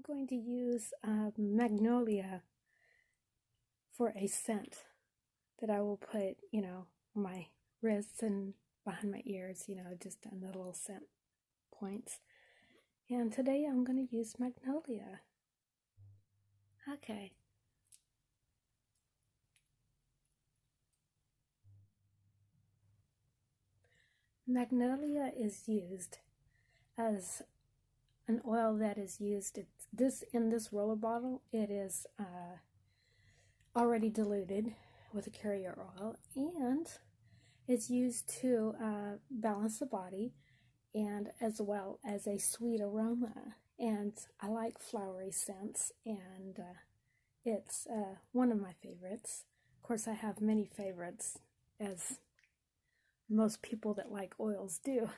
going to use magnolia for a scent that I will put, on my wrists and behind my ears, just on the little scent points. And today I'm going to use magnolia. Okay. Magnolia is used as an oil that is used in this roller bottle. It is already diluted with a carrier oil, and it's used to balance the body, and as well as a sweet aroma. And I like flowery scents, and it's one of my favorites. Of course, I have many favorites, as most people that like oils do.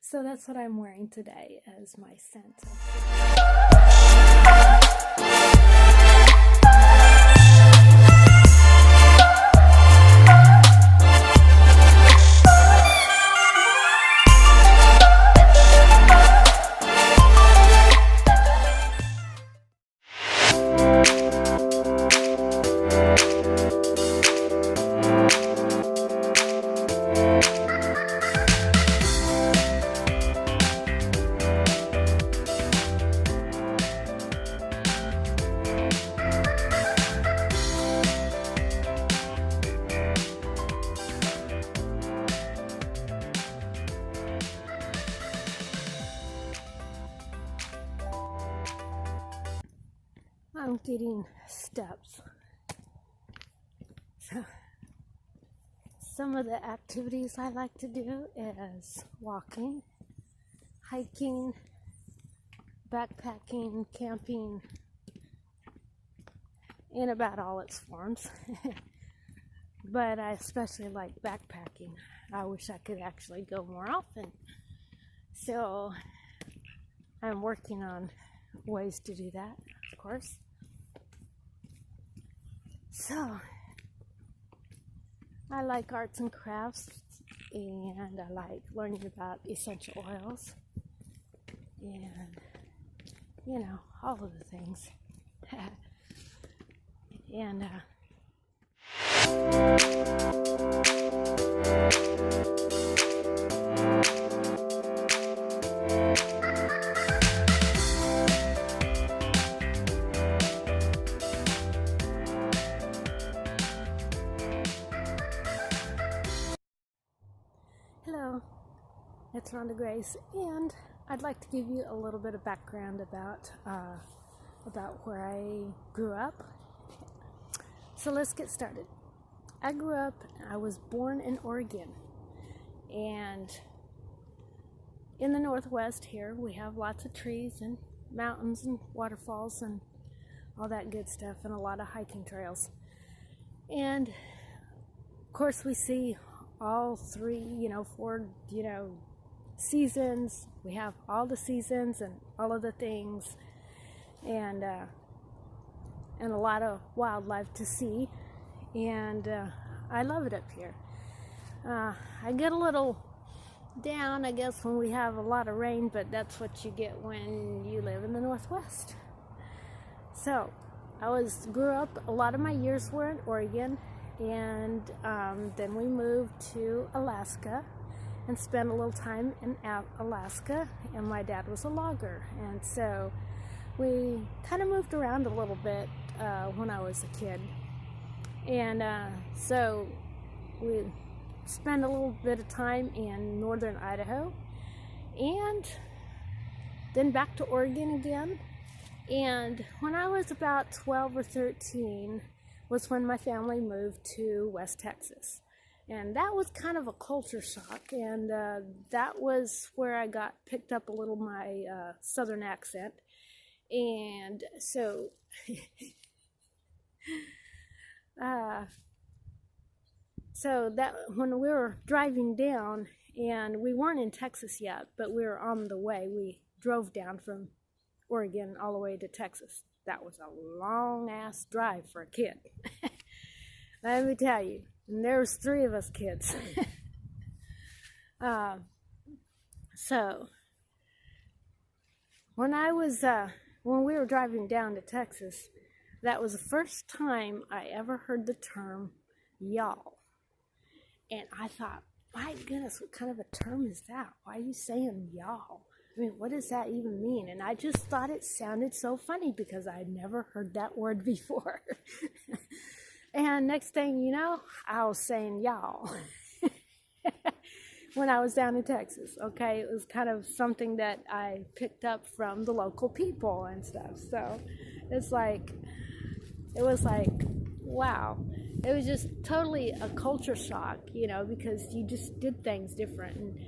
So that's what I'm wearing today as my scent. I'm getting steps. So some of the activities I like to do is walking, hiking, backpacking, camping, in about all its forms. But I especially like backpacking. I wish I could actually go more often. So I'm working on ways to do that, of course. So, I like arts and crafts, and I like learning about essential oils, and, all of the things. And, hello, it's Rhonda Grace, and I'd like to give you a little bit of background about where I grew up. So let's get started. I was born in Oregon, and in the Northwest here we have lots of trees and mountains and waterfalls and all that good stuff, and a lot of hiking trails. And of course we see all three, 4, seasons. We have all the seasons and all of the things, and a lot of wildlife to see, and I love it up here. I get a little down, I guess, when we have a lot of rain, but that's what you get when you live in the Northwest. So grew up, a lot of my years were in Oregon, and then we moved to Alaska and spent a little time in Alaska, and my dad was a logger, and so we kind of moved around a little bit when I was a kid, and so we spent a little bit of time in northern Idaho, and then back to Oregon again. And when I was about 12 or 13 was when my family moved to West Texas. And that was kind of a culture shock, and that was where I picked up a little my southern accent. And so so that when we were driving down, and we weren't in Texas yet, but we were on the way, we drove down from Oregon all the way to Texas. That was a long ass drive for a kid. Let me tell you. And there was 3 of us kids. So when I was when we were driving down to Texas, that was the first time I ever heard the term y'all. And I thought, my goodness, what kind of a term is that? Why are you saying y'all? I mean, what does that even mean? And I just thought it sounded so funny because I had never heard that word before. And next thing you know, I was saying y'all when I was down in Texas. Okay, it was kind of something that I picked up from the local people and stuff. So it was like, wow. It was just totally a culture shock, because you just did things different. And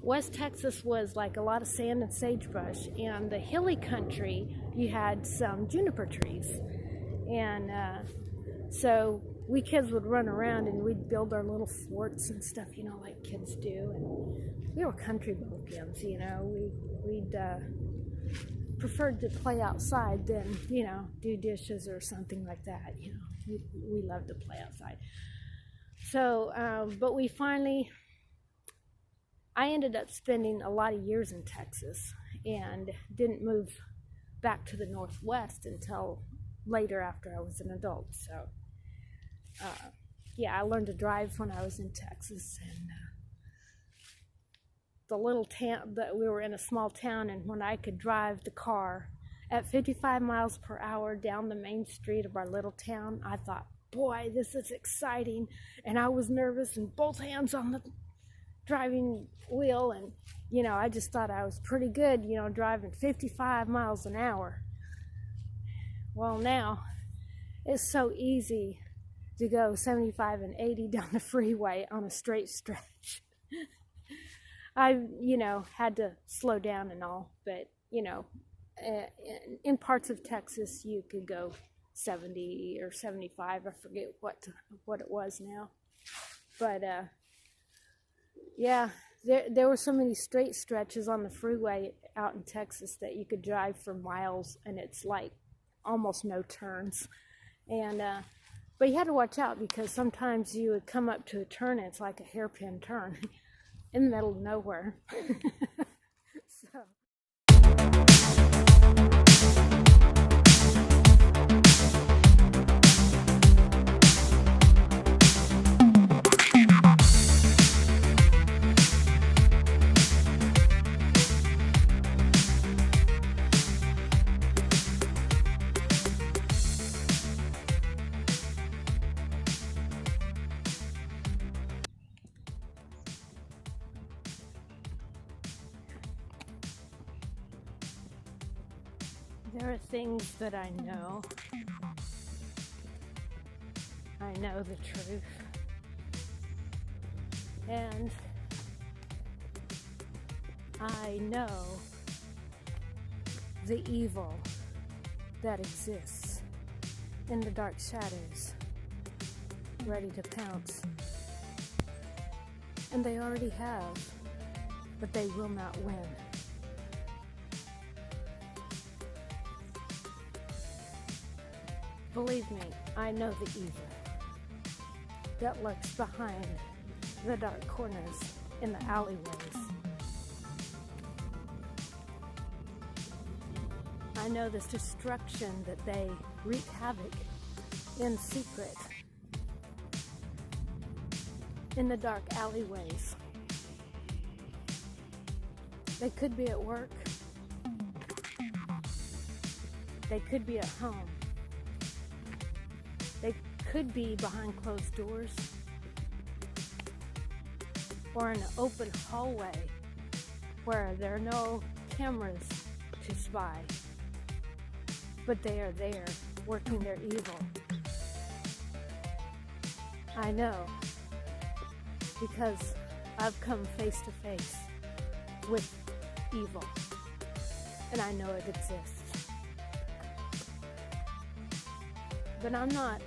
West Texas was like a lot of sand and sagebrush, and the hilly country, you had some juniper trees. And so we kids would run around and we'd build our little forts and stuff, like kids do. And we were country bumpkins, we'd preferred to play outside than, do dishes or something like that. We love to play outside. So, but I ended up spending a lot of years in Texas and didn't move back to the Northwest until later after I was an adult. So, I learned to drive when I was in Texas, and the little town that we were in, a small town, and when I could drive the car at 55 miles per hour down the main street of our little town, I thought, boy, this is exciting. And I was nervous and both hands on the driving wheel, and I just thought I was pretty good, driving 55 miles an hour. Well, now it's so easy to go 75 and 80 down the freeway on a straight stretch. I had to slow down and all, but in parts of Texas you could go 70 or 75. I forget what it was now, but there were so many straight stretches on the freeway out in Texas that you could drive for miles, and it's like almost no turns. And but you had to watch out, because sometimes you would come up to a turn and it's like a hairpin turn in the middle of nowhere. So. There are things that I know. I know the truth. And I know the evil that exists in the dark shadows, ready to pounce. And they already have, but they will not win. Believe me, I know the evil that lurks behind the dark corners in the alleyways. I know this destruction that they wreak havoc in secret in the dark alleyways. They could be at work. They could be at home. They could be behind closed doors or in an open hallway where there are no cameras to spy, but they are there working their evil. I know, because I've come face to face with evil, and I know it exists. But I'm not,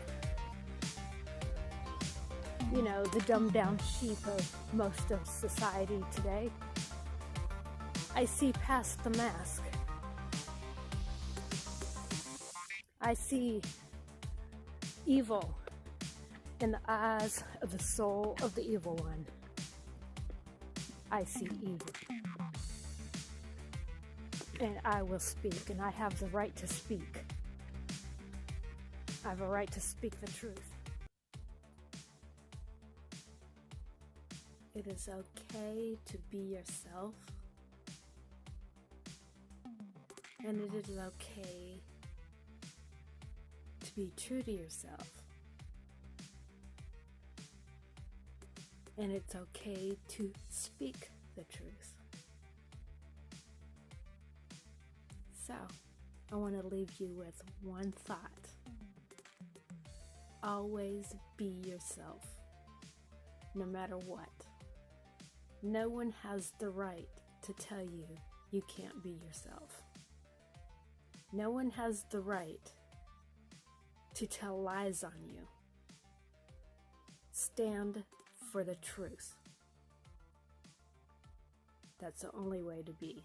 the dumbed down sheep of most of society today. I see past the mask. I see evil in the eyes of the soul of the evil one. I see evil. and I will speak, and I have the right to speak. I have a right to speak the truth. It is okay to be yourself, and it is okay to be true to yourself. And it's okay to speak the truth. So, I want to leave you with one thought. Always be yourself, no matter what. No one has the right to tell you you can't be yourself. No one has the right to tell lies on you. Stand for the truth. That's the only way to be.